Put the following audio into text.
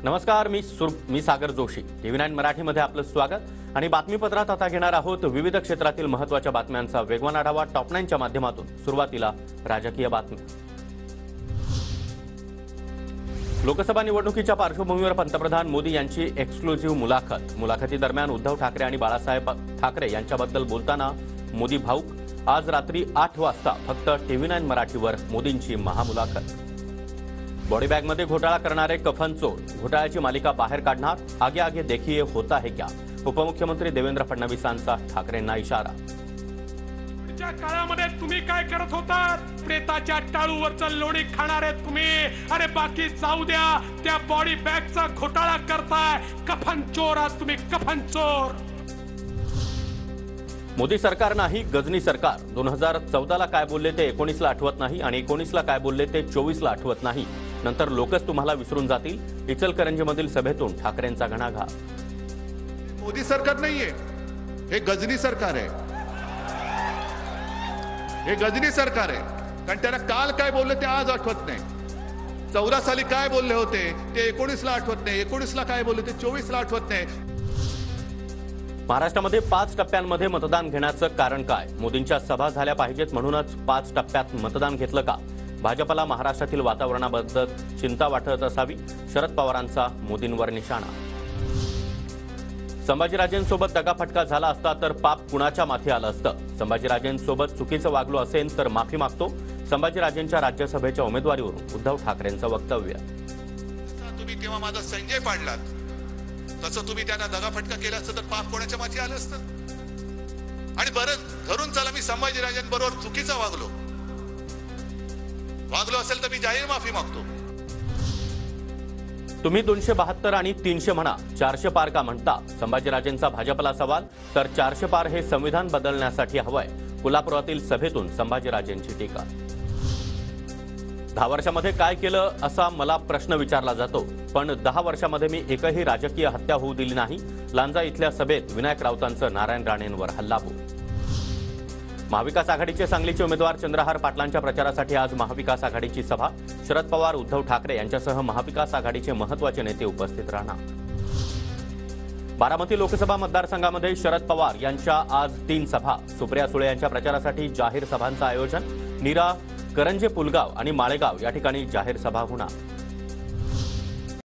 नमस्कार, मी सागर जोशी. TV9 मराठीमध्ये आपलं स्वागत आणि बातमीपत्रात आता घेणार आहोत विविध क्षेत्रातील महत्त्वाच्या बातम्यांचा वेगवान आढावा टॉप 9 च्या माध्यमातून. सुरुवातीला राजकीय बातमी. लोकसभा निवडणुकीच्या पार्श्वभूमीवर पंतप्रधान मोदी यांची एक्सक्लुझिव्ह मुलाखत. मुलाखतीदरम्यान उद्धव ठाकरे आणि बाळासाहेब ठाकरे यांच्याबद्दल बोलताना मोदी भाऊक. आज रात्री 8 वाजता फक्त TV9 मराठीवर मोदींची महामुलाखत. बॉडी बॅगमध्ये घोटाळा करणारे कफन चोर. घोटाळ्याची मालिका बाहेर काढणार. आगे आगे देखिए होता है क्या. उपमुख्यमंत्री देवेंद्र फडणवीसांचा ठाकरेंना इशारा. पुढच्या काळामध्ये तुम्ही काय करत होतात? प्रेताच्या टाळूवरचं लोणी खाणारे तुम्ही. अरे बाकी जाऊ द्या, त्या बॉडी बॅगचा घोटाळा करताय. कफन चोर आहात तुम्ही, कफन चोर. मोदी सरकार नाही, गजनी सरकार. 2014ला काय बोलले ते 19ला आठवत नाही आणि 19ला काय बोलले ते 24ला आठवत नाही. नंतर लोकच तुम्हाला विसरून जातील. इचलकरंजीमधील सभेतून ठाकरेंचा घणाघात. मोदी सरकार नाहीये, हे गजनी सरकार आहे. हे गजनी सरकार आहे. कारण त्याला काल काय बोलले ते आज आठवत नाही. 14 साली काय बोलले होते ते 19ला आठवत नाही. 19ला काय बोलले ते 24ला आठवत नाही. महाराष्ट्रामध्ये 5 टप्प्यांमध्ये मतदान घेण्याचं कारण काय? मोदींच्या सभा झाल्या पाहिजेत म्हणूनच 5 टप्प्यात मतदान घेतलं का? भाजपला महाराष्ट्रातील वातावरणाबद्दल चिंता वाटत असावी. शरद पवारांचा मोदींवर निशाणा. संभाजीराजेंसोबत दगाफटका झाला असता तर पाप कुणाच्या माथी आलं असतं? संभाजीराजेंसोबत चुकीचं वागलो असेल तर माफी मागतो. संभाजीराजेंच्या राज्यसभेच्या उमेदवारीवरून उद्धव ठाकरेंचं वक्तव्य. तुम्ही तेव्हा माझा संजय पाडलात, तसं तुम्ही त्यांना दगाफटका केला असतं तर पाप कोणाच्या माथी आलं असतं? आणि बरं धरून चला, मी संभाजीराजांबरोबर चुकीचं वागलो असेल तर मी जाहीर माफी मागतो. तुम्ही 272 आणि 300 म्हणा, 400 पार का म्हणता? संभाजीराजेंचा भाजपला सवाल. तर 400 पार हे संविधान बदलण्यासाठी हवंय. कोल्हापुरातील सभेतून संभाजीराजेंची टीका. 10 वर्षामध्ये काय केलं असा मला प्रश्न विचारला जातो, पण 10 वर्षामध्ये मी एकही राजकीय हत्या होऊ दिली नाही. लांजा इथल्या सभेत विनायक राऊतांचं नारायण राणेंवर हल्लाबोल. महाविकास आघाडीचे सांगलीचे उमेदवार चंद्रहार पाटलांच्या प्रचारासाठी आज महाविकास आघाडीची सभा. शरद पवार, उद्धव ठाकरे यांच्यासह महाविकास आघाडीचे महत्त्वाचे नेते उपस्थित राहणार. बारामती लोकसभा मतदारसंघामध्ये शरद पवार यांच्या आज 3 सभा. सुप्रिया सुळे यांच्या प्रचारासाठी जाहीर सभांचं आयोजन. नीरा, करंजे, पुलगाव आणि माळेगाव या ठिकाणी जाहीर सभा होणार.